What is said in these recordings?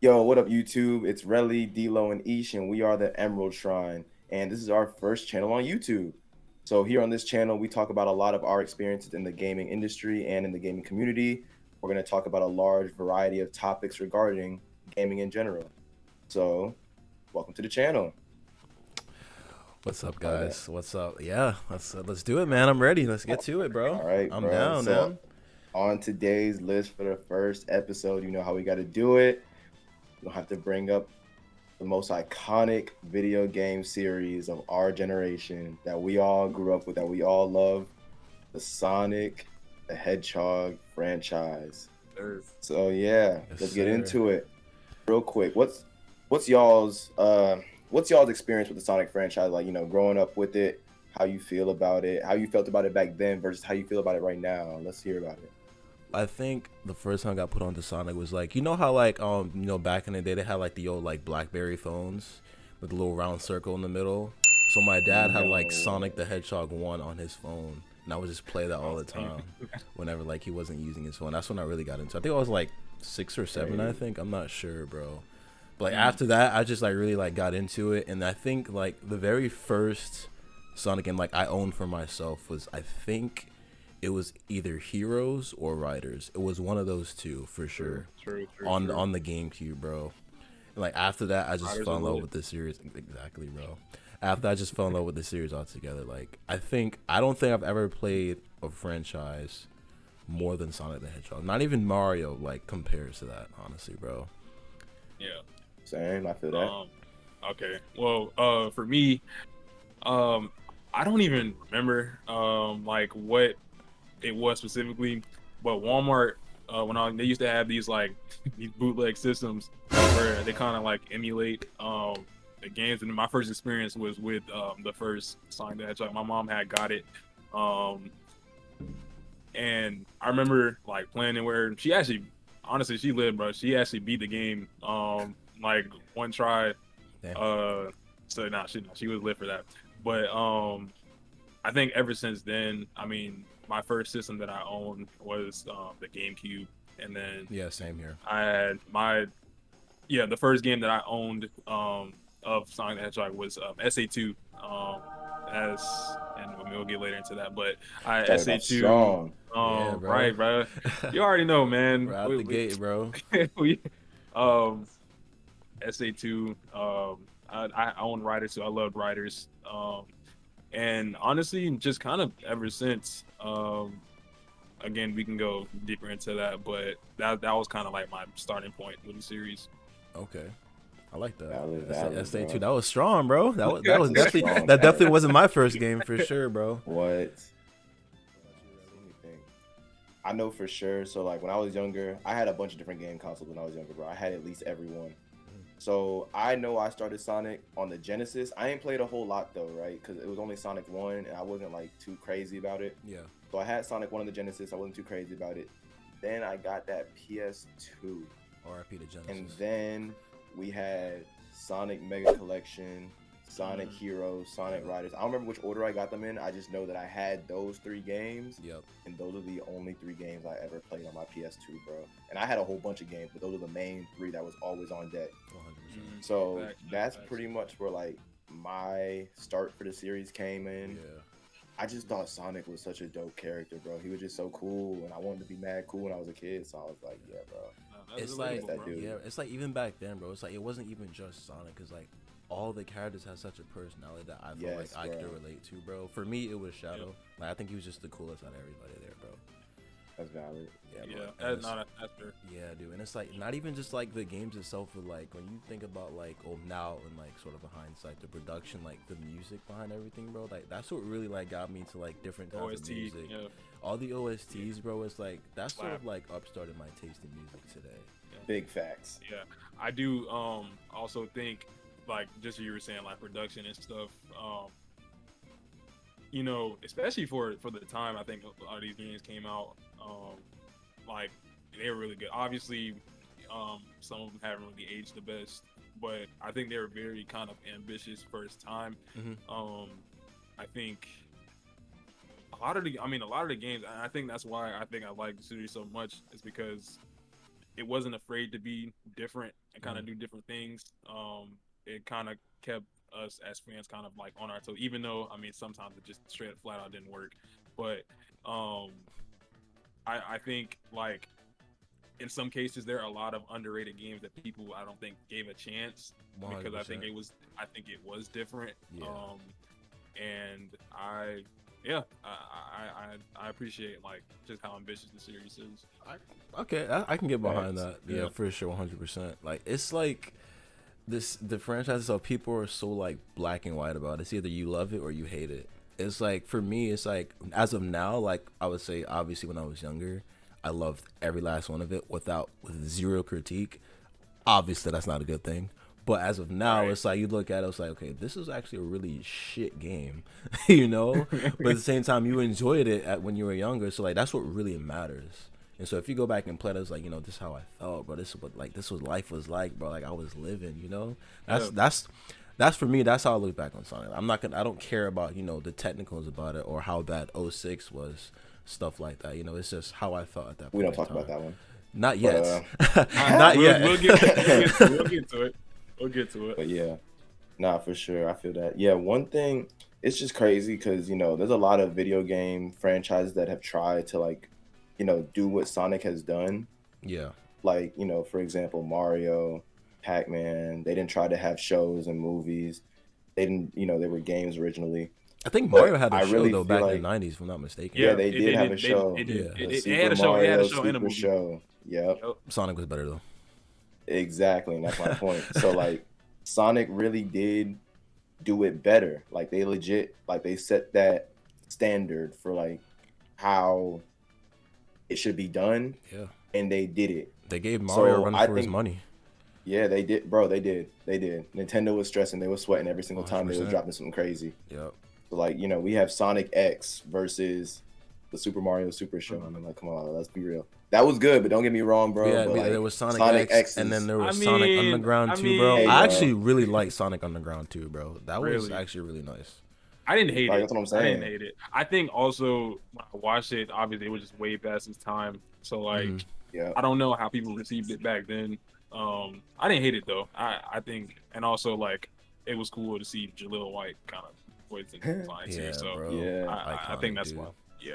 Yo, what up, YouTube? It's Relly, D-Lo, and Ish, and we are the Emerald Shrine. And this is our first channel on YouTube. So here on this channel, we talk about a lot of our experiences in the gaming industry and in the gaming community. We're going to talk about a large variety of topics regarding gaming in general. So, welcome to the channel. What's up, All right, guys? What's up? Yeah, let's do it, man. I'm ready. Let's get to it, bro. all right, I'm bro. down, So, man. on today's list for the first episode, you know how we got to do it. We don't have to bring up the most iconic video game series of our generation that we all grew up with, that we all love, the Sonic the Hedgehog franchise. Sure. So yeah, Yes, let's get sir. into it real quick. What's y'all's experience with the Sonic franchise? Like, growing up with it, how you feel about it, how you felt about it back then versus how you feel about it right now. Let's hear about it. I think the first time I got put onto Sonic was like, you know how like back in the day they had like the old like BlackBerry phones with the little round circle in the middle. So my dad had like No Sonic way. the Hedgehog 1 on his phone, and I would just play that all Oh, the damn. time whenever like he wasn't using his phone. That's when I really got into it. I think I was like 6 or 7, I Crazy. think. I'm not sure, bro. But like after that, I just like really like got into it, and I think like the very first Sonic game like I owned for myself was, I think it was either Heroes or Riders. It was one of those two for True, sure true, true, on true. on the GameCube, bro. And like after that, I just Riders fell are in love lit. with the series. Exactly, bro. After I just fell in love with the series altogether. Like I don't think I've ever played a franchise more than Sonic the Hedgehog. Not even Mario like compares to that, honestly, bro. Yeah. Same, I feel that. Um. Okay. Well, for me, um, I don't even remember like what it was specifically, but Walmart when they used to have these like these bootleg systems where they kind of like emulate the games, and my first experience was with the first Sonic the Hedgehog. My mom had got it. Um, And I remember like playing it where she actually, honestly, she lived, bro. She actually beat the game, like one try. Damn. Uh, so nah, she was lit for that. But I think ever since then, I mean, my first system that I owned was the GameCube, and then Yeah, same here. I had my the first game that I owned of Sonic the Hedgehog was SA2. And we'll get later into that, but I Started off SA2. strong. Yeah, bro. Right, bro. You already know, man. Right out the gate, bro. We um SA2. I own Riders, so I loved Riders. And honestly, just kind of ever since. Again, we can go deeper into that, but that was kind of like my starting point with the series. Okay. I like that. Valid, SA2. bro. That was strong, bro. That was That was definitely strong. that definitely wasn't my first game for sure, bro. What? Let me think. I know for sure. So like when I was younger, I had a bunch of different game consoles when I was younger, bro. I had at least every one. So I know I started Sonic on the Genesis. I ain't played a whole lot though, right? Because it was only Sonic 1 and I wasn't like too crazy about it. Yeah. So I had Sonic 1 on the Genesis. I wasn't too crazy about it. Then I got that PS2. RIP to And Genesis. then we had Sonic Mega Collection, Sonic Heroes, Sonic Riders. I don't remember which order I got them in. I just know that I had those 3 games, Yep. and those are the only 3 games I ever played on my PS2, bro. And I had a whole bunch of games, but those are the main 3 that was always on deck. 100%. So Facts, that's facts. pretty much where like my start for the series came in. Yeah. I just thought Sonic was such a dope character, bro. He was just so cool, and I wanted to be mad cool when I was a kid. So I was like, yeah, bro. That's It's relatable, like that bro. dude. yeah, it's like even back then, bro. It's like it wasn't even just Sonic, cause like all the characters had such a personality that I felt Yes, like I could bro. relate to, bro. For me, it was Shadow. Like I think he was just the coolest out of everybody there, bro. That's valid. Yeah, bro. Yeah, And that's it's- not that's fair. Yeah, dude, and it's like not even just like the games itself, but like when you think about like now and like sort of a hindsight, the production, like the music behind everything, bro. Like that's what really like got me to like different kinds of OST, music. yeah, All the OSTs, bro. It's like that's sort Slap. of like upstarted my taste in music today. Big facts. yeah. I do also think like just what you were saying, like production and stuff. Especially for the time, I think a lot of these games came out. Like they were really good. Obviously, some of them haven't really aged the best, but I think they were very kind of ambitious first time. Mhm. I think a lot of the games, and I think that's why I think I like the series so much, is because it wasn't afraid to be different and kind of Mm. do different things. It kind of kept us as fans kind of like on our toes, even though I mean sometimes it just straight up flat out didn't work. But um, I think like in some cases there are a lot of underrated games that people I don't think gave a chance because 100%. I think it was different. Yeah. And I yeah I appreciate like just how ambitious the series is. Okay, I can get behind Facts. that. Yeah, Yeah. for sure, 100%. Like it's like the franchises of people are so like black and white about it. It's either you love it or you hate it. It's like for me, it's like as of now, like I would say, obviously when I was younger, I loved every last one of it with zero critique. Obviously, that's not a good thing. But as of now, Right. it's like you look at it, it's like, okay, this is actually a really shit game, you know. But at the same time, you enjoyed it when you were younger, so like that's what really matters. And so if you go back and play, it's like, you know, this is how I felt, bro. This is what like this was life was like, bro. Like I was living, you know. That's Yeah. that's that's for me. That's how I look back on Sonic. I'm not gonna. I don't care about the technicals about it or how bad '06 was, stuff like that. You know, it's just how I felt at that We point don't in talk about time. that one. Not But, yet. Alright, Not yet. we'll get to it. We'll get to it. But yeah, nah, for sure. I feel that. Yeah, one thing, it's just crazy because, there's a lot of video game franchises that have tried to, like, do what Sonic has done. Yeah. Like, for example, Mario, Pac-Man, they didn't try to have shows and movies. They didn't, they were games originally. I think Mario But had a I show really though feel back in like, the '90s, if I'm not mistaken. yeah, Yeah, they did have a show. They did. Yeah. The It Super had a show. It had a Mario show and a Super movie. Show. Yep. Yep. Sonic was better though. Exactly, and that's my point. So like Sonic really did do it better. Like they legit like they set that standard for like how it should be done Yeah. and they did it. They gave Mario a So run I for his think money. yeah, they did, bro, they did. They did. Nintendo was stressing, they were sweating every single time they were 100%. dropping something crazy. Yep. So like, we have Sonic X versus the Super Mario Super Show. I mean, like, come on, let's be real. That was good, but don't get me wrong, bro. Yeah, but like, there was Sonic X, and then there was Sonic Underground 2, bro. Hey, I bro. actually really like Sonic Underground 2, bro. That was Really? actually really nice. I didn't hate Like, it. that's what I'm I saying. didn't hate it. I think also when I watched it, obviously it was just way past its time. So like, Mhm. Yeah. I don't know how people received it back then. I didn't hate it though. I think, and also like, it was cool to see Jaleel White kind of voice in Sonic Yeah, too. So bro. Yeah. I think Iconic, that's dude. why. Yeah.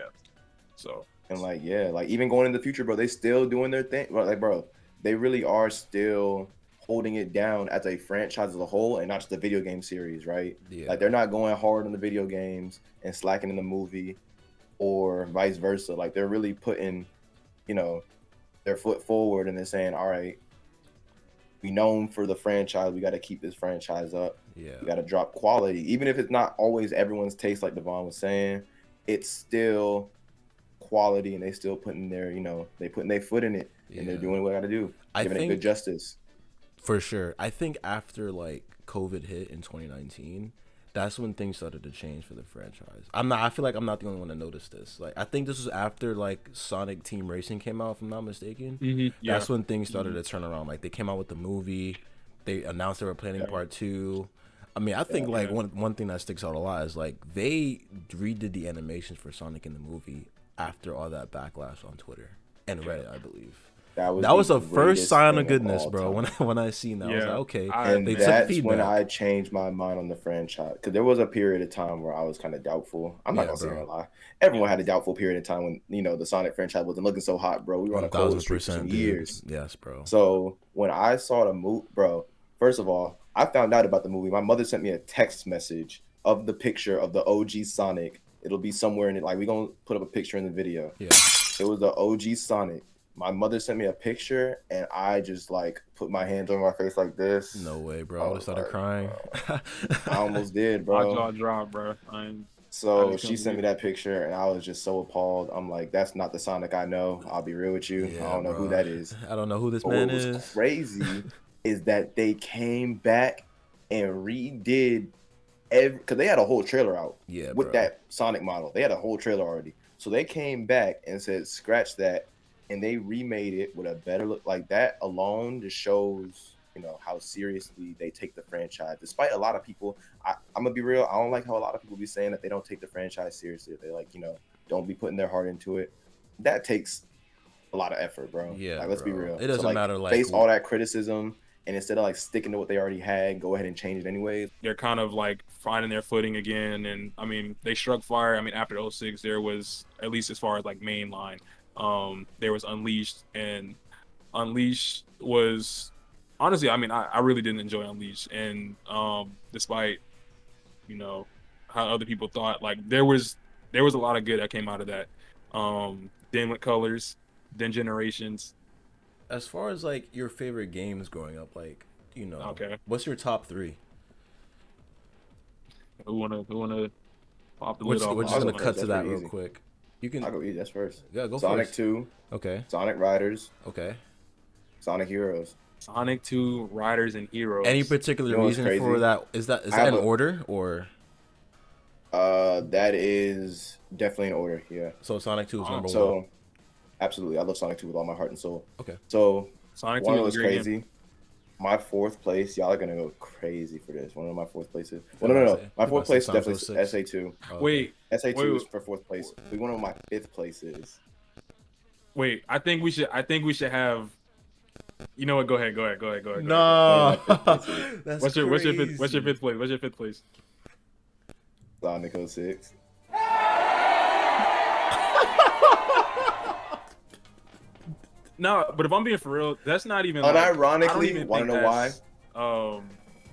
So And like, yeah, like even going in the future, bro, they still doing their thing. Like, bro, they really are still holding it down as a franchise as a whole and not just the video game series, right? Yeah. Like they're not going hard on the video games and slacking in the movie or vice versa. Like they're really putting, their foot forward and they're saying, all right, we known for the franchise, we got to keep this franchise up. Yeah. We got to drop quality, even if it's not always everyone's taste, like Devon was saying. It's still quality, and they still putting their, they putting their foot in it, and they're Yeah. doing what they got to do, I giving it think good justice. for sure. I think after like COVID hit in 2019, that's when things started to change for the franchise. I feel like I'm not the only one to notice this. Like I think this was after like Sonic Team Racing came out, if I'm not mistaken. yeah. That's when things started to turn around. Like they came out with the movie, they announced they were planning Yeah. part 2. I mean, I think like Yeah. one thing that sticks out a lot is like they redid the animations for Sonic in the movie after all that backlash on Twitter and Reddit, I believe. That was the first greatest sign thing of goodness, all bro. time. When I seen that, I was Yeah. like, okay, And they took that's feedback. when I changed my mind on the franchise, because there was a period of time where I was kind of doubtful. I'm not Yeah, gonna sit bro. here and lie. Everyone had a doubtful period of time when the Sonic franchise wasn't looking so hot, bro. We were on a cold streak for some 1000%, dude. years. Yes, bro. So when I saw the movie, bro, first of all, I found out about the movie. My mother sent me a text message of the picture of the OG Sonic. It'll be somewhere in it. Like, we're going to put up a picture in the video. Yeah. It was the OG Sonic. My mother sent me a picture, and I just, like, put my hands on my face like this. No way, bro. I I would have was started like, crying. I almost did, My jaw bro. dropped, bro. I So just she couldn't sent me believe that picture, and I was just so appalled. I'm like, that's not the Sonic I know. I'll be real with you. Yeah, I don't know bro. who that is. I don't know who this But man what was is. crazy is that they came back and redid because they had a whole trailer out Yeah, with bro. that Sonic model. They had a whole trailer already. So they came back and said, scratch that, and they remade it with a better look. Like, that alone just shows, how seriously they take the franchise. Despite a lot of people, I'm gonna be real, I don't like how a lot of people be saying that they don't take the franchise seriously. They like, don't be putting their heart into it. That takes a lot of effort, bro. Yeah, Like, let's be bro. real. It doesn't matter, like, face all that criticism, and instead of like sticking to what they already had, go ahead and change it anyways. They're kind of like finding their footing again, and I mean they struck fire. I mean after '06 there was, at least as far as like mainline, there was Unleashed, and Unleashed was honestly, I mean I really didn't enjoy Unleashed, and despite you know how other people thought, like there was a lot of good that came out of that. Then with Colors, then Generations. As far as like your favorite games growing up, like, Okay, what's your top 3? who wanna pop the We're lid just, off? we're just I'll gonna go cut first. to That's that pretty real easy. quick. You can I'll go eat. That's first. Yeah, go Sonic first. 2, Okay. Sonic Riders, Okay. Sonic Heroes. Sonic 2, Riders, and Heroes. Any particular You know what's reason for crazy? that? Is that I have in a- order, or That is definitely in order. Yeah. so Sonic 2 is number 1? So, absolutely, I love Sonic 2 with all my heart and soul. Okay. So, Sonic 2 one was was a great game. crazy. My fourth place, y'all are gonna go crazy for this. One of my fourth places. Feel Well, no, like no, say- no. My feel fourth like say place Sonic definitely 06. SA2. Oh, okay. Wait, SA2 is wait. for fourth place. We one of my fifth places. wait. I think we should have. You know what? Go ahead. No, That's What's your fifth crazy. What's your fifth place? What's your fifth place? Sonic 06. No, but if I'm being for real, that's not even. Like, Unironically, want to know why? why?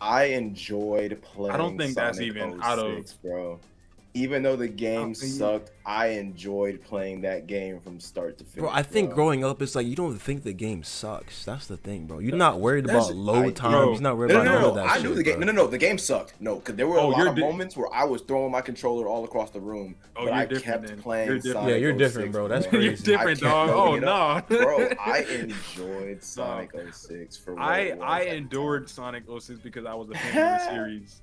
I enjoyed playing. I don't think that's Sonic even out of- 06, bro. Even though the game think- sucked, I enjoyed playing that game from start to finish. Bro, I think bro. growing up, it's like you don't think the game sucks. That's the thing, bro. You're not worried That's- about load I- times. Bro. You're not worried No, about no, none no, of no. that I shit. knew the game. bro. No, the game sucked. No, because there were a Oh, lot you're of di- moments where I was throwing my controller all across the room, Oh, but you're I different kept then. playing. You're different. Sonic Yeah, you're 06, different, bro. That's bro. You're crazy. different, I kept dog. Oh loading it up. no, Bro, I enjoyed Sonic 06 for what it was I at the endured time. Sonic 06 because I was a fan of the series.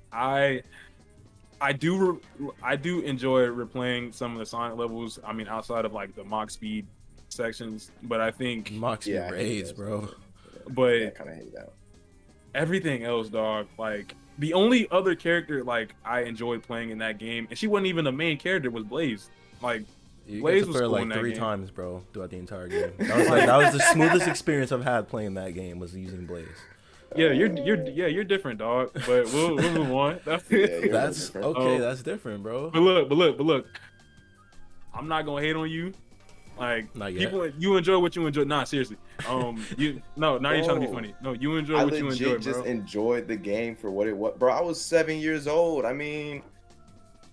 I do enjoy replaying some of the Sonic levels. I mean, outside of like the Mach Speed sections, but I think, Moxie Yeah, I hate raids, those. bro. but Yeah, I kind of hated that. everything else, dog. Like the only other character like I enjoyed playing in that game, and she wasn't even the main character, was Blaze. Like, You Blaze got to was play cool like in that 3 game. times, bro, throughout the entire game. That was the smoothest experience I've had playing that game was using Blaze. yeah, you're different, dog. But we'll move on. Yeah, you're That's different. okay. Oh. That's different, bro. But look. I'm not gonna hate on you. Like, Not yet. people, you enjoy what you enjoy. Nah, seriously. Not even trying to be Bro, funny. No, you enjoy I what you legit enjoy, just bro. enjoyed the game for what it was. Bro, I was 7 years old. I mean,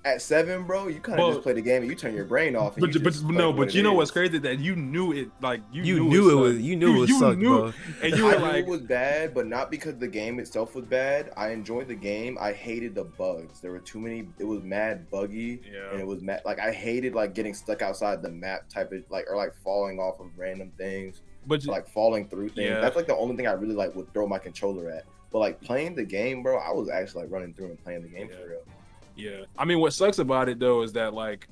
at 7, bro, you kind of Well, just play the game and you turn your brain off. And But you just play no, what but it you know what's is. crazy? That you knew it. Like You knew it was. You knew it sucked, bro. And you were I knew like, it was bad, but not because the game itself was bad. I enjoyed the game. I hated the bugs. There were too many. It was mad buggy, Yeah. and it was mad. Like I hated like getting stuck outside the map type of like, or like falling off of random things, but you, like falling through things. Yeah. That's like the only thing I really like would throw my controller at. But like playing the game, bro, I was actually like running through and playing the game Yeah. for real. yeah. I mean, what sucks about it though is that like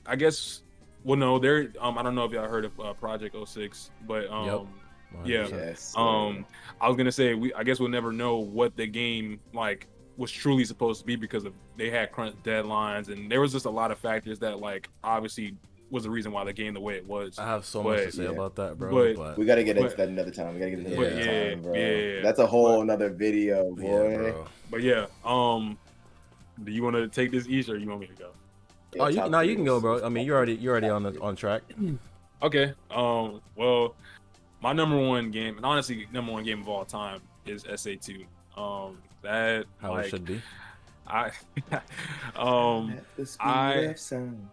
I guess, well, no, there. I don't know if y'all heard of Project 06, but Yep. Yeah. Yes. I was gonna say I guess we'll never know what the game like was truly supposed to be because they had crunch deadlines, and there was just a lot of factors that like obviously was the reason why the game the way it was. I have so much to But- say yeah. about that, bro. But- But, we gotta get into but- that another time. We gotta get into that But another yeah, time, bro. yeah. That's a whole But- another video, yeah, boy. bro. But yeah, do you want to take this east or you want me to go? Yeah, Oh, you top no, you three can go, is- bro. I mean, you're already on track. Okay. Well, my number one game, and honestly, number one game of all time is SA2. That How like it should be. I, At the speed I- of sound.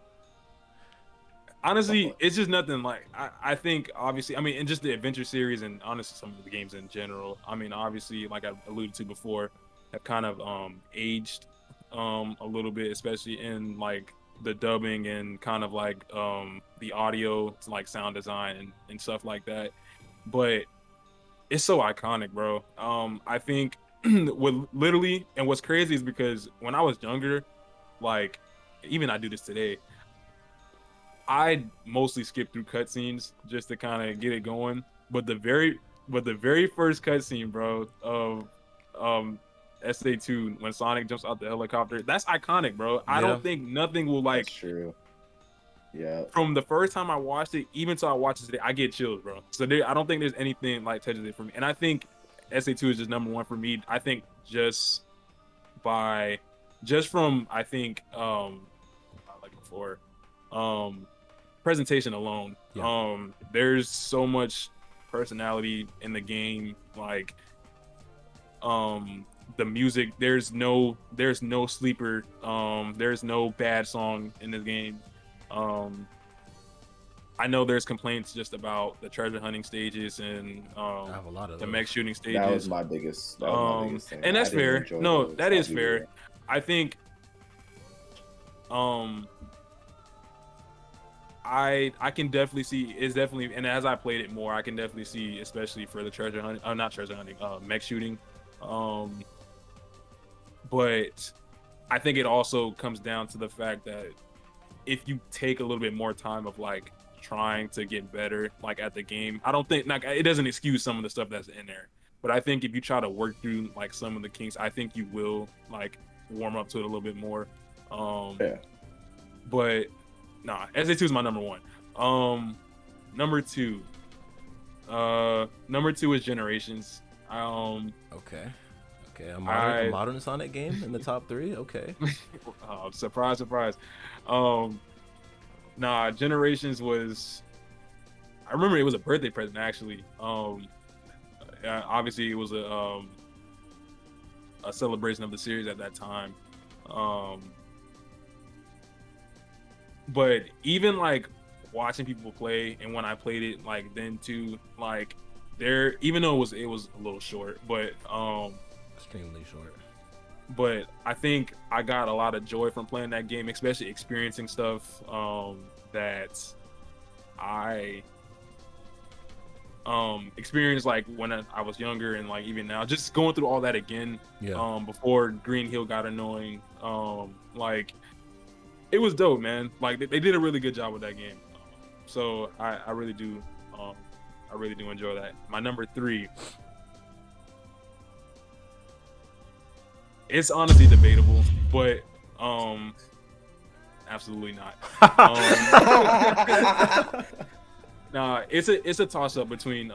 honestly, it's just nothing like I think obviously, I mean, and just the adventure series and honestly some of the games in general. I mean, obviously, like I alluded to before, have kind of aged a little bit, especially in like the dubbing and kind of like the audio, like sound design and stuff like that. But it's so iconic, bro. I think what literally, and what's crazy is because when I was younger, like even I do this today, I mostly skip through cutscenes just to kind of get it going. But the very first cutscene, bro, of SA2 when Sonic jumps out the helicopter, that's iconic, bro. I Yeah. don't think nothing will like That's true. Yeah. from the first time I watched it, even till I watch it today, I get chills, bro. So I don't think there's anything like touches it for me. And I think SA2 is just number one for me. I think just from I think like before, presentation alone. Yeah. There's so much personality in the game, like the music, there's no sleeper, there's no bad song in this game. I know there's complaints just about the treasure hunting stages and I have a lot of the those. mech shooting That was stages. my biggest. That was my biggest thing. And that's I didn't fair. enjoy No, those that is either. fair. I think um I can definitely see, it's definitely, and as I played it more, I can definitely see, especially for the treasure hunting, not treasure hunting, mech shooting. Um but I think it also comes down to the fact that if you take a little bit more time of like trying to get better like at the game, I don't think, like, it doesn't excuse some of the stuff that's in there, but I think if you try to work through like some of the kinks, I think you will like warm up to it a little bit more. Yeah. But nah, SA2 is my number one. Number two, number two is Generations. Okay. Okay. A I modern Sonic game in the top 3. Okay. surprise, surprise. Nah, Generations was. I remember it was a birthday present actually. Obviously it was a celebration of the series at that time. But even like watching people play, and when I played it like then too, like there, even though it was a little short, Extremely short. but I think I got a lot of joy from playing that game, especially experiencing stuff that I experienced like when I was younger, and like even now, just going through all that again. Yeah. Before Green Hill got annoying. Like it was dope, man. Like they did a really good job with that game. So I really do enjoy that. My number 3, it's honestly debatable, but absolutely not. Nah, it's a toss up between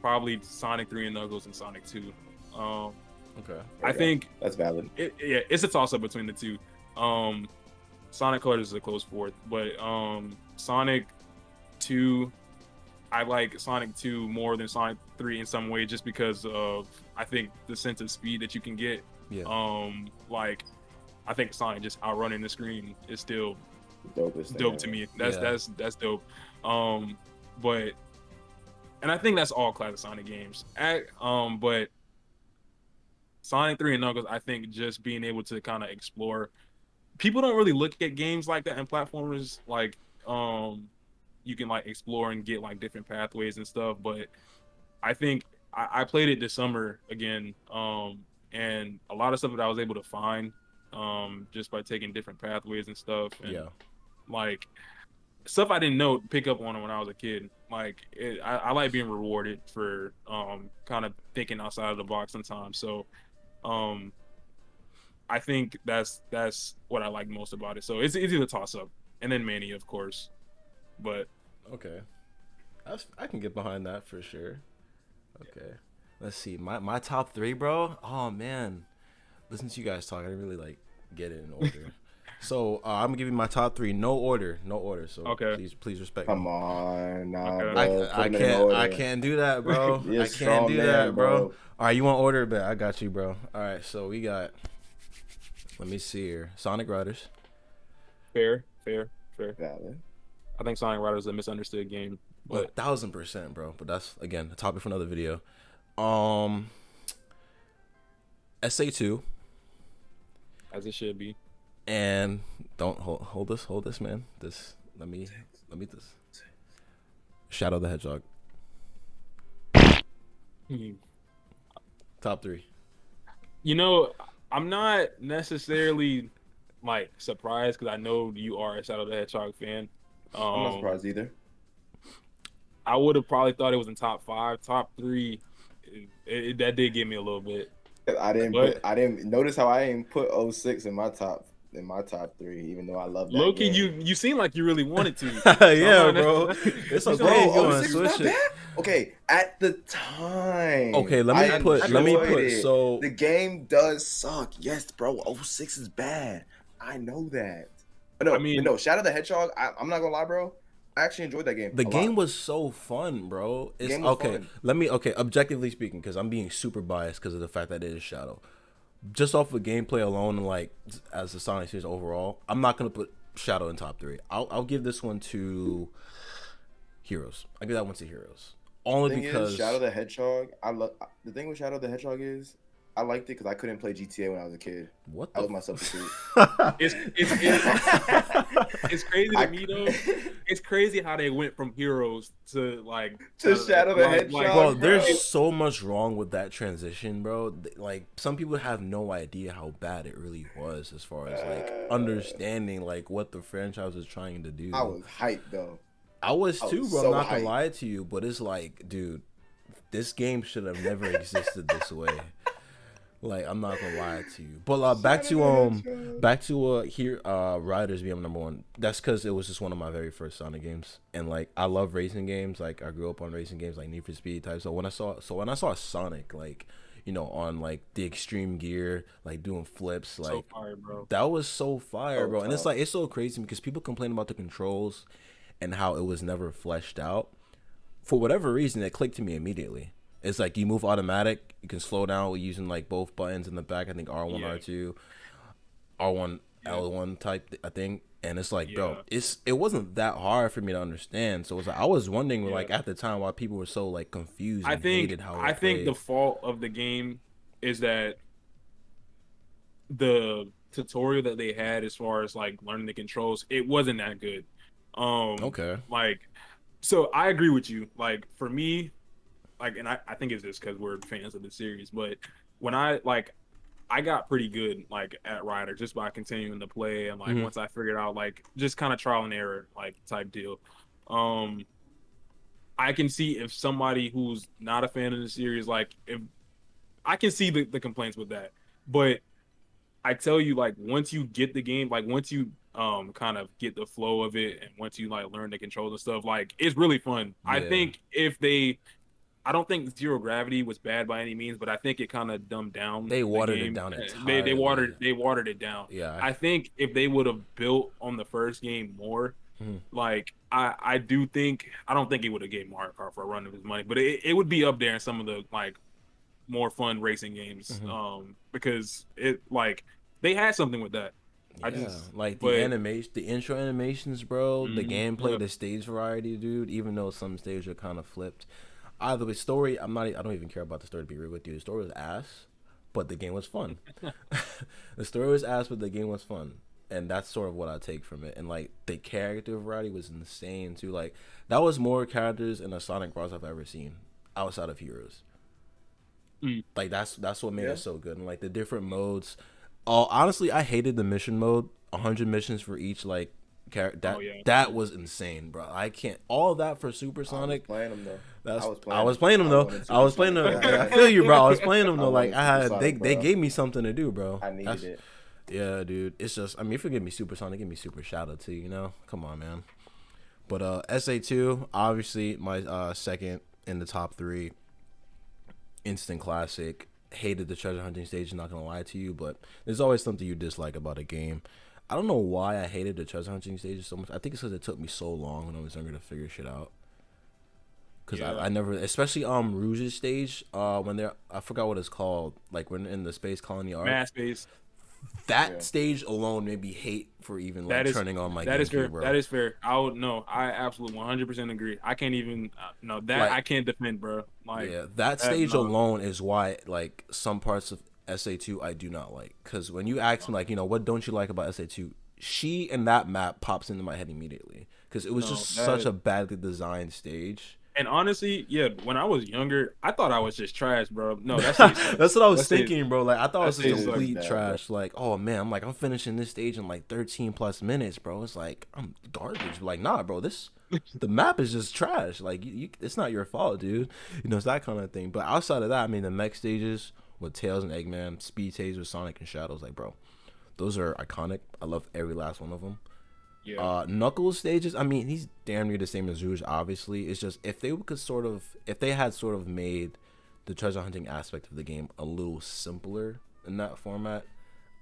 probably Sonic 3 and Knuckles and Sonic 2. Okay. I think that's valid. It's a toss up between the two. Sonic Colors is a close fourth, but Sonic 2, I like Sonic 2 more than Sonic 3 in some way, just because of, I think, the sense of speed that you can get. Yeah. Like I think Sonic just outrunning the screen is still Dopest dope thing to ever. me. Yeah. That's dope. But and I think that's all classic Sonic games. But Sonic 3 and Knuckles, I think just being able to kind of explore. People don't really look at games like that and platformers like you can like explore and get like different pathways and stuff. But I think I played it this summer again, and a lot of stuff that I was able to find just by taking different pathways and stuff, and Yeah. like stuff I didn't know pick up on it when I was a kid. Like I like being rewarded for kind of thinking outside of the box sometimes. So um I think that's what I like most about it. So it's easy to toss up, and then Mania, of course. But Okay. I can get behind that for sure. Okay. Let's see. My top 3, bro. Oh man. Listen to you guys talk. I didn't really like get it in order. So I'm gonna give you my top 3. No order. No order. So Okay. please respect Come me. on, nah, Okay. bro. Put I them in can't order. I can't do that, bro. You're a I can't strong do man, that, bro. bro. All right, you want order, but I got you, bro. All right, so we got. Let me see here. Sonic Riders. fair. Valid. I think Sonic Riders is a misunderstood game, but 1000%, bro. But that's again a topic for another video. SA2 as it should be. and don't hold this, man. Let me this. Shadow the Hedgehog. Top 3. You know, I'm not necessarily like surprised because I know you are a Shadow the Hedgehog fan. I'm not surprised either. I would have probably thought it was in top 5, top 3. That did give me a little bit. I didn't But- notice how I didn't put 06 in my top in my top 3, even though I love that Loki, game. you seem like you really wanted to. Yeah, bro. It's Bro, okay if you Bro, want to 06 is not switch it. bad. Okay, at the time. Okay, let I me put enjoyed it. so The game does suck. Yes, bro. 06 is bad. I know that. But no, I mean- but no, Shadow the Hedgehog, I'm not gonna lie, bro. I actually enjoyed that game. the a game lot. was so fun, bro. It's game was okay. fun. Objectively speaking, because I'm being super biased because of the fact that it is Shadow. Just off of gameplay alone, and like as the Sonic series overall, I'm not gonna put Shadow in top 3. I'll give this one to Heroes. I give that one to Heroes. Only Thing because is, Shadow the Hedgehog, I love the thing with Shadow the Hedgehog is I liked it because I couldn't play GTA when I was a kid. what That the was my substitute. It's crazy to me though. It's crazy how they went from Heroes to like To Shadow the Hedgehog, Bro, bro. there's so much wrong with that transition, bro. Like some people have no idea how bad it really was as far as like understanding like what the franchise was trying to do. I was hyped though. I was too, was bro. so I'm not gonna hyped. lie to you, but it's like, dude, this game should have never existed this way. Like, I'm not gonna lie to you. But back to here Riders being number 1. That's because it was just one of my very first Sonic games, and like I love racing games. Like I grew up on racing games like Need for Speed type. So when I saw Sonic, like, you know, on like the extreme gear, like doing flips, like so fire, bro. that was so fire, So bro. And it's tough. like it's so crazy because people complain about the controls and how it was never fleshed out. For whatever reason, it clicked to me immediately. It's like you move automatic, you can slow down using like both buttons in the back. I think R1, Yeah. R2, R1, L1 type. I think, and it's like, bro, Yeah. it wasn't that hard for me to understand. So it's like I was wondering, Yeah. like at the time, why people were so like confused. I And think hated how I it think the played. fault of the game is that the tutorial that they had as far as like learning the controls, it wasn't that good. Okay. Like, so I agree with you. Like for me, like, and I think it's just because we're fans of the series, but when I got pretty good like at Ryder just by continuing to play, and like Mhm. once I figured out like just kind of trial and error like type deal. I can see if somebody who's not a fan of the series, like if I can see the complaints with that, but I tell you, like once you get the game, like once you kind of get the flow of it, and once you like learn the controls and stuff, like it's really fun. I Yeah. think I don't think Zero Gravity was bad by any means, but I think it kind of dumbed down. They the watered it game. down They entirely. watered it down. Yeah. I think if they would have built on the first game more, Mhm. like I do think I don't think he would have gave Mario Kart for a run of his money, but it would be up there in some of the like more fun racing games, because it like they had something with that. I Yeah, just like but- the animation, the intro animations, bro. The Mhm, gameplay, yeah. the stage variety, dude. Even though some stages are kind of flipped. Either way, story. I don't even care about the story. To be real with you, the story was ass, but the game was fun. The story was ass, but the game was fun, and that's sort of what I take from it. And like the character variety was insane too. Like that was more characters in a Sonic Bros I've ever seen outside of Heroes. Like that's what made Yeah. it so good, and like the different modes. Oh, honestly, I hated the mission mode. 100 missions for each like character. That Oh, yeah. that was insane, bro. I can't. All that for I Super was Sonic. playing them though. I was playing them though. wanted I was Super playing them. Sonic. I feel you, bro. I was playing them I though. Like wanted I had, Super Sonic, they bro. gave me something to do, bro. I needed it. Yeah, dude. It's just, I mean, if you give me Super Sonic, give me Super Shadow too. You know, come on, man. But SA2, obviously my second in the top 3. Instant classic. Hated the treasure hunting stage. Not gonna lie to you, but there's always something you dislike about a game. I don't know why I hated the treasure hunting stages so much. I think it's because it took me so long when I was younger to figure shit out. Cause Yeah. I never, especially Rouge's stage, when they're, I forgot what it's called, like when in the space colony arc. Mass Base. That Yeah. stage alone made me hate for even like That is turning on my that is GameCube, fair. bro. That is fair. I would no. I absolutely 100% agree. I can't even no that Like- I can't defend, bro. Like Yeah, that stage no. alone is why like some parts of SA2 I do not like. Cause when you ask me like, you know, what don't you like about SA2? She and that map pops into my head immediately. Cause it was No, just that such is- a badly designed stage. And honestly, yeah, when I was younger, I thought I was just trash, bro. No, that's what That's what I was That stage- thinking, bro. Like I thought it was that just stage was complete bad, trash. Like, oh man, I'm like I'm finishing this stage in like 13 plus minutes, bro. It's like I'm garbage. Like, nah, bro. The map is just trash. Like, it's not your fault, dude. You know, it's that kind of thing. But outside of that, I mean, the mech stages with Tails and Eggman, Speed Tails with Sonic and Shadows, like, bro, Those are iconic. I love every last one of them. Yeah. Knuckles stages, I mean, he's damn near the same as Rouge, obviously. It's just if they had sort of made the treasure hunting aspect of the game a little simpler in that format,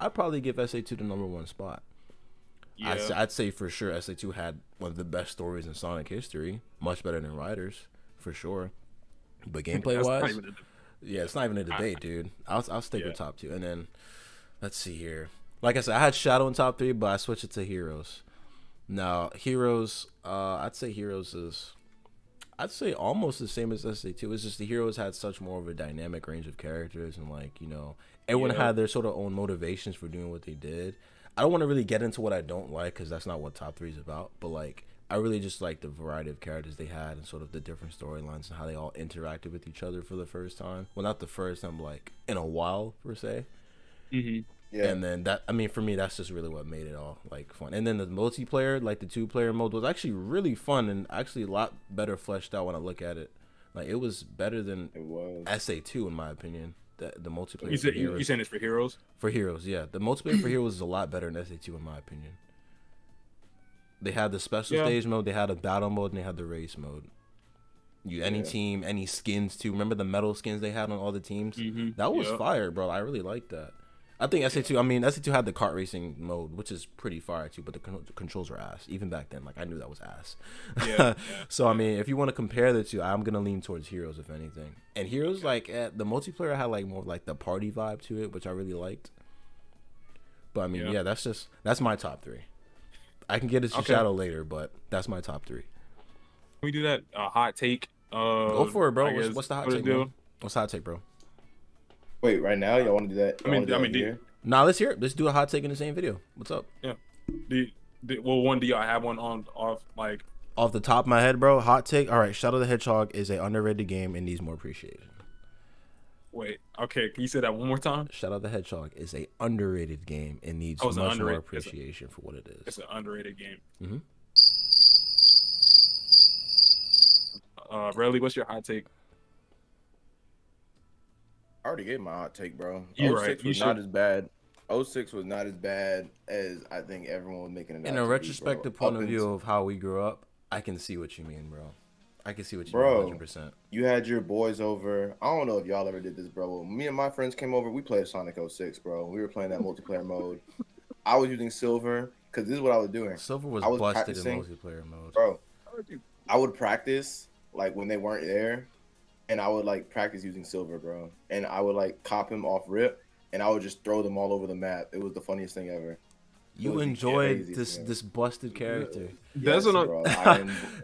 I'd probably give SA2 the #1 spot. Yeah. I'd say for sure SA2 had one of the best stories in Sonic history, much better than Riders, for sure. But gameplay That's not wise, even yeah, it's not even a debate, dude. I'll stick Yeah. with top 2, and then let's see here. Like I said, I had Shadow in top 3, but I switched it to Heroes. Now Heroes, I'd say almost the same as SA2. It's just the Heroes had such more of a dynamic range of characters, and like everyone Yeah. had their sort of own motivations for doing what they did. I don't want to really get into what I don't like because that's not what top 3 is about. But like, I really just like the variety of characters they had and sort of the different storylines and how they all interacted with each other for the first time. Well, not the first time, like in a while per se. Mm-hmm. Yeah. And then that, I mean, for me, that's just really what made it all like fun. And then the multiplayer, like the 2-player mode, was actually really fun and actually a lot better fleshed out when I look at it. Like it was better than It was. SA2 in my opinion. The multiplayer You for said Heroes. you saying it's for Heroes? For Heroes, yeah, the multiplayer for Heroes is a lot better than SA2 in my opinion. They had the special Yeah. stage mode, they had a battle mode, and they had the race mode. Any Yeah. team, any skins too. Remember the metal skins they had on all the teams? Mm-hmm. That was Yep. fire, bro. I really liked that. I think SA2. I mean, SA2 had the kart racing mode, which is pretty fire too. But the controls are ass. Even back then, like I knew that was ass. Yeah. So I mean, if you want to compare the two, I'm gonna lean towards Heroes if anything. And Heroes, like the multiplayer had like more of, like the party vibe to it, which I really liked. But I mean, Yeah. yeah, that's my top 3. I can get into Okay. Shadow later, but that's my top 3. Can we do that? Hot take. Go for it, bro. I guess, What's the hot what take, it do? bro? What's the hot take, bro? Wait, right now y'all want to do that? I mean, Y'all wanna do that do- here? Nah, let's hear it. Let's do a hot take in the same video. What's up? Do y'all have one on off like? Off the top of my head, bro, hot take. All right, Shadow the Hedgehog is a underrated game and needs more appreciation. Wait, okay. Can you say that one more time? Shadow the Hedgehog is a underrated game and needs Oh, it's an much more underrated- it's a- appreciation for what it It's is. an underrated game. Mhm. Relly, what's your hot take? I already gave my hot take, bro. You 06 right. You was not should- as bad. 06 was not as bad as I think everyone was making it out In to a be, retrospective bro. point Up of view until- of how we grew up, I can see what you mean, bro. I can see what you Bro. mean 100%. You had your boys over. I don't know if y'all ever did this, bro. When me and my friends came over, we played Sonic 06, bro. We were playing that multiplayer mode. I was using silver because this is what I was doing, Silver was I was busted practicing- in multiplayer mode. bro. I would practice like when they weren't there, and I would like practice using silver, bro. And I would like cop him off rip, and I would just throw them all over the map. It was the funniest thing ever. You was enjoyed crazy, this man. this busted character. That's what I'm- bro.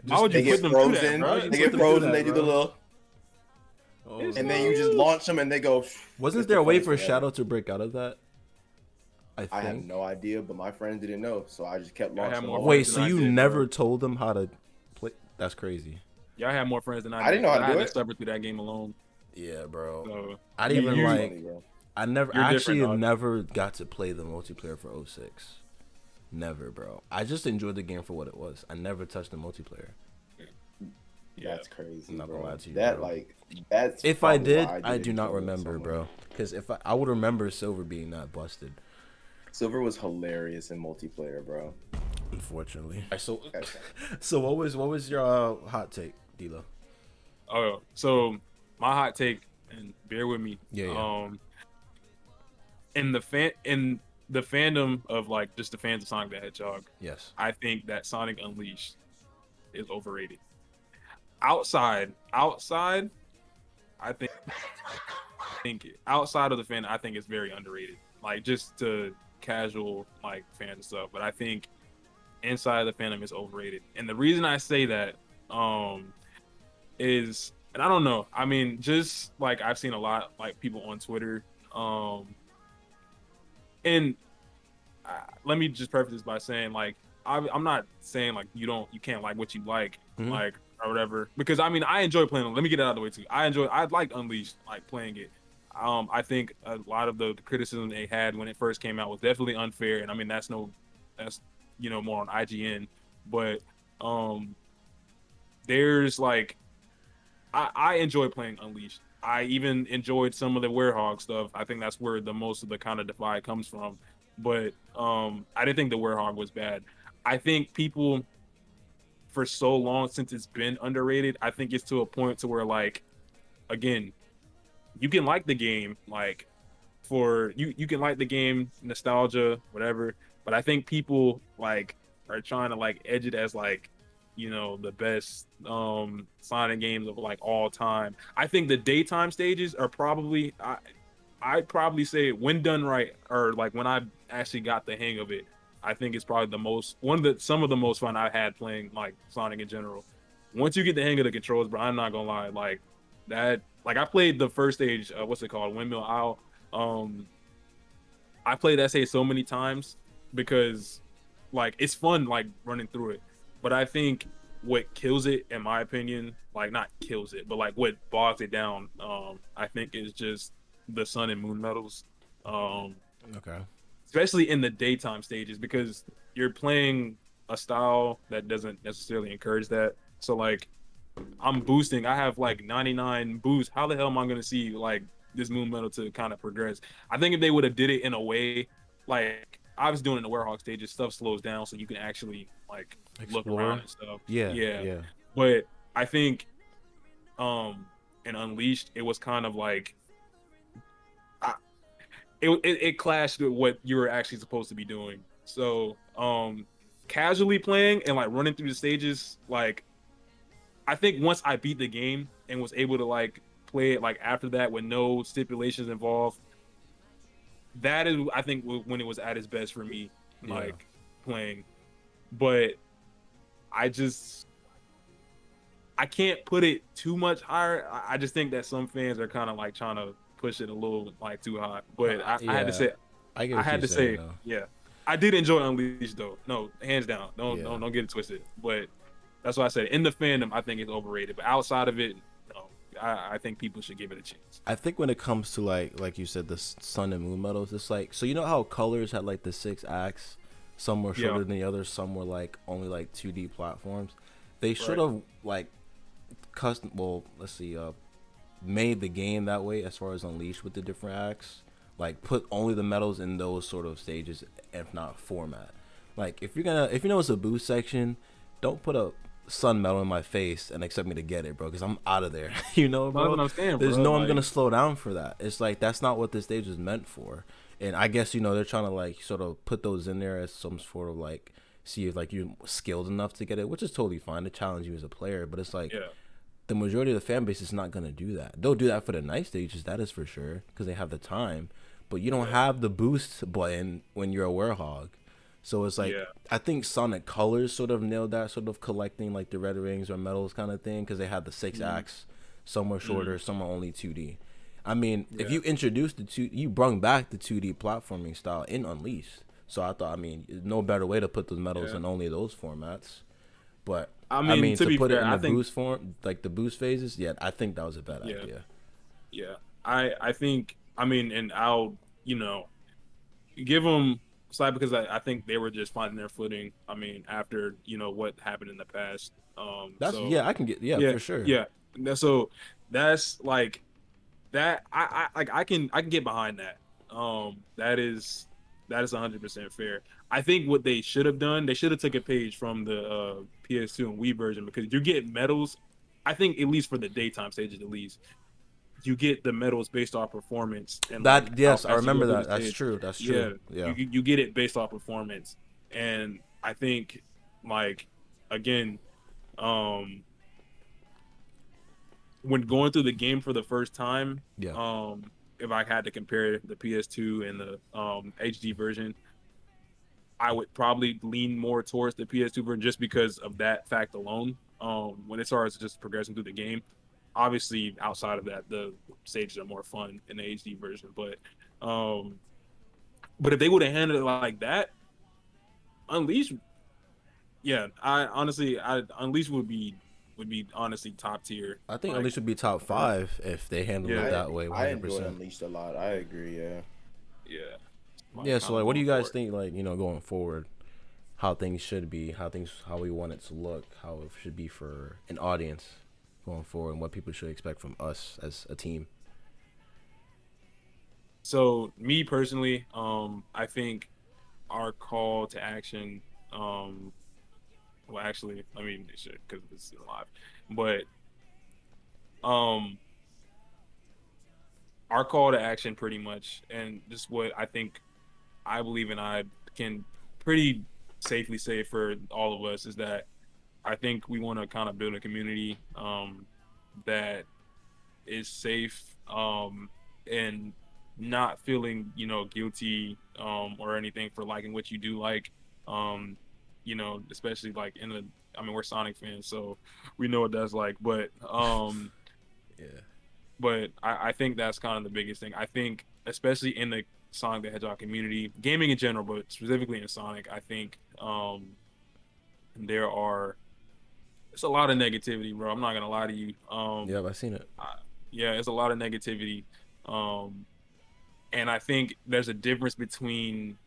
Why would you They put get them through that, frozen. bro? You They put get them through frozen. that, They do the bro. little, Oh, and then you just launch them, and they go. wasn't It's there a the way funniest for thing Shadow to break out of that? I I have think. no idea, but my friends didn't know, so I just kept I had launching. more them. Wait, than so I you did, bro. never told them how to play? That's crazy. Y'all had more friends than I did. I didn't know how to I had do to it. suffer through that game alone. Yeah, bro. So I didn't even you- like. Funny, bro. I never You're actually different, dog. never got to play the multiplayer for 06. Never, bro. I just enjoyed the game for what it was. I never touched the multiplayer. yeah, That's crazy, I'm not bro. gonna lie to you, That bro. like that's. If I probably did, why I didn't do not enjoy it so remember, much. bro. Because if I would remember Silver being that busted. Silver was hilarious in multiplayer, bro. Unfortunately. So, Okay. so what was your hot take, D'Lo? Oh, so my hot take, and bear with me. Yeah. In the fandom of like just the fans of Sonic the Hedgehog, Yes. I think that Sonic Unleashed is overrated. Outside, I think outside of the fan, I think it's very underrated. Like just to casual like fans and stuff, but I think inside the fandom is overrated. And the reason I say that is, and I don't know, I mean, just like I've seen a lot like people on Twitter, and let me just preface this by saying like I'm not saying like you can't like what you like, Mhm. like or whatever, because I mean I enjoy playing. Let me get it out of the way too. I liked Unleashed, like playing it. I think a lot of the criticism they had when it first came out was definitely unfair, and I mean that's more on IGN, but there's like I enjoy playing Unleashed. I even enjoyed some of the Werehog stuff. I think that's where the most of the kind of divide comes from. but I didn't think the Werehog was bad. I think people for so long since it's been underrated, I think it's to a point to where like again, you can like the game, like for you can like the game, nostalgia, whatever. But I think people like are trying to like edge it as like, the best Sonic games of like all time. I think the daytime stages are probably I'd probably say when done right, or like when I actually got the hang of it, I think it's probably the most one of the some of the most fun I've had playing like Sonic in general. Once you get the hang of the controls, bro, I'm not gonna lie, like that. Like I played the first stage, what's it called, Windmill Isle. Um, I played that stage so many times because like it's fun like running through it. But I think what kills it, in my opinion, like not kills it, but like what bogs it down, I think is just the sun and moon medals. Um, Okay. Especially in the daytime stages because you're playing a style that doesn't necessarily encourage that. So like I'm boosting. I have like 99 boost. How the hell am I gonna see like this moon metal to kind of progress? I think if they would have did it in a way, like I was doing in the Werehog stages, stuff slows down so you can actually like look around Explore. and stuff. Yeah. Yeah, Yeah. but I think in Unleashed it was kind of like I, it clashed with what you were actually supposed to be doing. So casually playing and like running through the stages, like I think once I beat the game and was able to like play it like after that with no stipulations involved, that is I think when it was at its best for me, Yeah. like playing. But I just I can't put it too much higher. I just think that some fans are kind of like trying to push it a little like too high. But I had to Yeah. say, I get I what had you're to saying say, though. yeah, I did enjoy Unleashed though. No, hands down. Don't Yeah. don't get it twisted. But that's why I said in the fandom, I think it's overrated. But outside of it, no, I think people should give it a chance. I think when it comes to like you said, the sun and moon medals, it's like, so you know how colors had like the 6 acts, some were Yeah, shorter than the others, some were like only like 2D platforms. They should right. have like custom. Well, let's see, made the game that way as far as Unleashed with the different acts. Like put only the medals in those sort of stages, if not format. Like if you know it's a boost section, don't put a sun medal in my face and expect me to get it, bro, because I'm out of there. You know, Well, that's bro. what I'm saying, There's bro. no I'm gonna Like, slow down for that. It's like that's not what this stage is meant for. And I guess they're trying to like sort of put those in there as some sort of like see if like you're skilled enough to get it, which is totally fine to challenge you as a player. But it's like yeah, the majority of the fan base is not gonna do that. They'll do that for the night stages, that is for sure, because they have the time. But you don't yeah, have the boost button when you're a werehog. So it's like yeah, I think Sonic Colors sort of nailed that sort of collecting like the red rings or medals kind of thing because they had the 6 acts. Some were shorter, mm, some are only 2D. I mean, if yeah, you introduced you brung back the 2D platforming style in Unleashed. So I thought, I mean, no better way to put those medals yeah. in only those formats. But I I mean, mean, to to be put it fair, in I the think, boost form, like the boost phases, yeah, I think that was a bad yeah, idea. yeah. I think, I mean, and I'll, you know, give them side because I think they were just finding their footing. I mean, after what happened in the past. That's So yeah, I can get yeah yeah, for sure. yeah. So that's like that. I can get behind that. That is 100% fair. I think what they should have done, they should have took a page from the PS2 and Wii version because you get medals. I think at least for the daytime stages, at least you get the medals based off performance and like That how yes, I fast you go remember through the that. That's stage. true. That's true. Yeah, Yeah. you get it based off performance, and I think like again, um, when going through the game for the first time, Yeah. if I had to compare the PS2 and the HD version, I would probably lean more towards the PS2 version just because of that fact alone. When it starts just progressing through the game, obviously outside of that, the stages are more fun in the HD version. Um, but if they would have handled it like that, Unleashed, yeah, I Unleashed would be honestly top tier. I think at Like, least would be top for, 5 if they handled it yeah, I that way, I enjoyed 100%. Unleashed a lot. I agree. Yeah. yeah, like Yeah. So kind of like, what do going you guys for it. think? Like, going forward, how things should be, how we want it to look, how it should be for an audience going forward, and what people should expect from us as a team. So me personally, I think our call to action, well, actually, I mean, it should because it's live, but um, our call to action pretty much, and just what I believe, and I can pretty safely say for all of us is that I think we want to kind of build a community that is safe and not feeling guilty or anything for liking what you do like um especially like I mean we're Sonic fans so we know what that's like Yeah. but I think that's kind of the biggest thing. I think especially in the Sonic the Hedgehog community, gaming in general, but specifically in Sonic, I think there are it's a lot of negativity, bro. I'm not gonna lie to you. Yep, I seen it. Yeah, it's a lot of negativity, um, and I think there's a difference between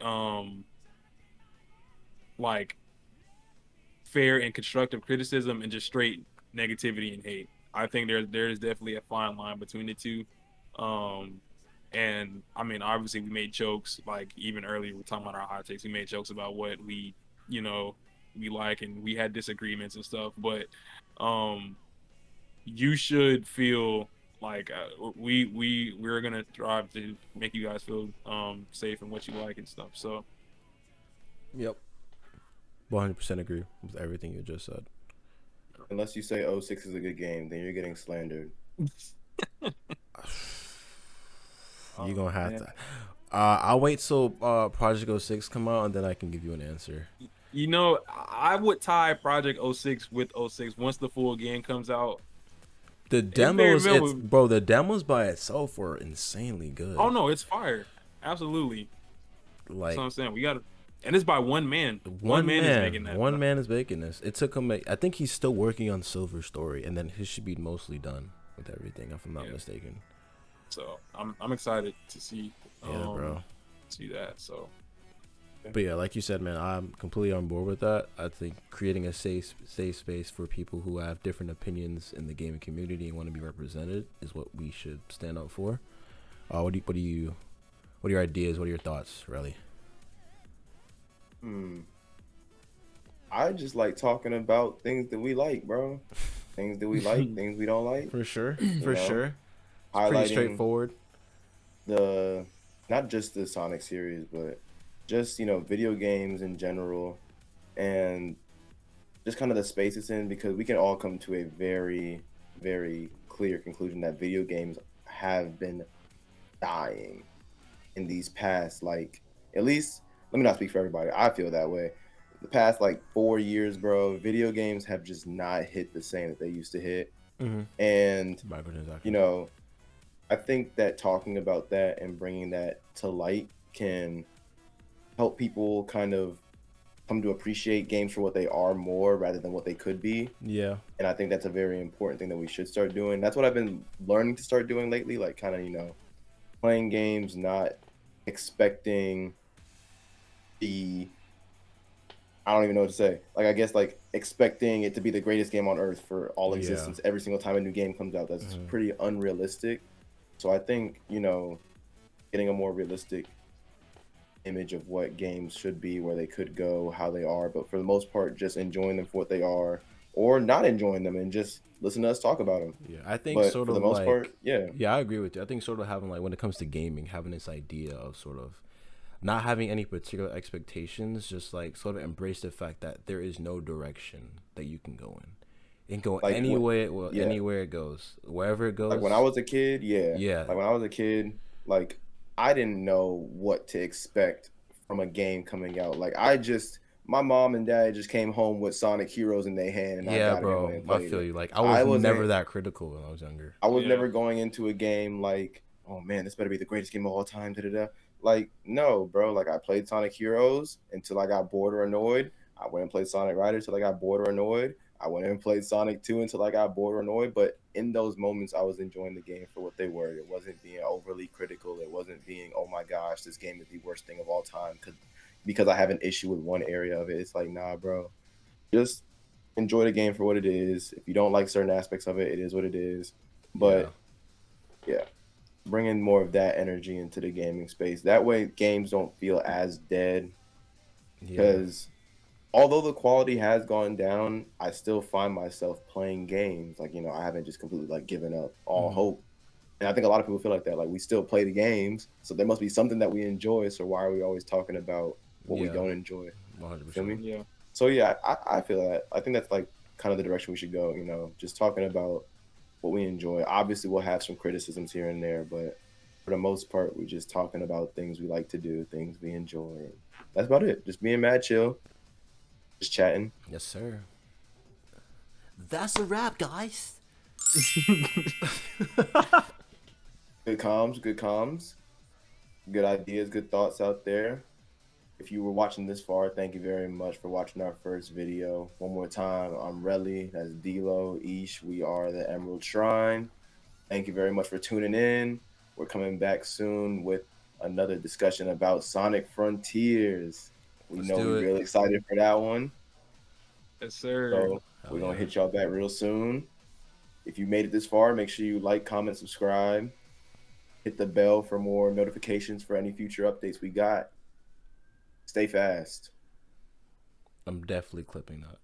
um, like fair and constructive criticism and just straight negativity and hate. I think there's definitely a fine line between the two. Um, and I mean, obviously, we made jokes like even earlier. We're talking about our hot takes. We made jokes about what you know, we like, and we had disagreements and stuff. But um, you should feel like we're gonna strive to make you guys feel safe in what you like and stuff. So Yep. 100% agree with everything you just said. Unless you say '06 is a good game, then you're getting slandered. You're gonna have man. to. I'll wait till Project 06 come out and then I can give you an answer. I would tie Project '06 with '06 once the full game comes out. The It very demos, well. bro. The demos by itself were insanely good. Oh no, it's fire. Absolutely. That's Like what I'm saying. We got to, and it's by one man. one man, is making that. one man is making this. It took him. I think he's still working on Silver Story, and then his should be mostly done with everything, if I'm not mistaken. So I'm excited to see. Yeah, bro. See that. So. But yeah, like you said, man, I'm completely on board with that. I think creating a safe space for people who have different opinions in the gaming community and want to be represented is what we should stand up for. What are your ideas? What are your thoughts, Relly? I just like talking about things that we like, bro. Things that we like, things we don't like. For sure, know, sure. It's pretty Highlighting straightforward. not just the Sonic series, but just video games in general, and just kind of the space it's in, because we can all come to a very, very clear conclusion that video games have been dying in these past, like, at least, let me not speak for everybody, I feel that way. The past like 4 years, bro, video games have just not hit the same that they used to hit. And I think that talking about that and bringing that to light can help people kind of come to appreciate games for what they are more rather than what they could be. Yeah. And I think that's a very important thing that we should start doing. That's what I've been learning to start doing lately, like kind of, playing games, not expecting I don't even know what to say. Like, I guess, like, expecting it to be the greatest game on earth for all existence every single time a new game comes out. That's pretty unrealistic. So I think, getting a more realistic image of what games should be, where they could go, how they are, but for the most part, just enjoying them for what they are, or not enjoying them and just listen to us talk about them. Yeah, I think but sort for of the most like, part, yeah, I agree with you. I think sort of having, like, when it comes to gaming, having this idea of sort of not having any particular expectations, just like sort of embrace the fact that there is no direction that you can go in. It can go like anywhere it goes, wherever it goes. Like when I was a kid, yeah. Like when I was a kid, like I didn't know what to expect from a game coming out. Like my mom and dad just came home with Sonic Heroes in their hand, and I got bro, it and I feel you. Like I was never that critical when I was younger. I was never going into a game like, oh man, this better be the greatest game of all time. Da-da-da. Like, no, bro. Like, I played Sonic Heroes until I got bored or annoyed. I went and played Sonic Riders until I got bored or annoyed. I went and played Sonic 2 until I got bored or annoyed. But in those moments, I was enjoying the game for what they were. It wasn't being overly critical. It wasn't being, oh my gosh, this game is the worst thing of all time because I have an issue with one area of it. It's like, nah, bro. Just enjoy the game for what it is. If you don't like certain aspects of it, it is what it is. But, yeah. bringing more of that energy into the gaming space. That way, games don't feel as dead. Yeah. Because although the quality has gone down, I still find myself playing games. Like, I haven't just completely like given up all hope. And I think a lot of people feel like that. Like, we still play the games, so there must be something that we enjoy. So why are we always talking about what we Yeah. don't enjoy? You feel 100%. me? Yeah. So yeah, I feel that. I think that's like kind of the direction we should go. Just talking about what we enjoy. Obviously, we'll have some criticisms here and there, but for the most part, we're just talking about things we like to do, things we enjoy. And that's about it. Just being mad chill, just chatting. Yes, sir. That's a wrap, guys. Good comms, good comms, good ideas, good thoughts out there. If you were watching this far, thank you very much for watching our first video. One more time, I'm Relly, that's D-Lo, Ish. We are the Emerald Shrine. Thank you very much for tuning in. We're coming back soon with another discussion about Sonic Frontiers. Let's We're do it. really excited for that one. Yes, sir. So Hell we're gonna yeah. hit y'all back real soon. If you made it this far, make sure you like, comment, subscribe. Hit the bell for more notifications for any future updates we got. Stay fast. I'm definitely clipping that.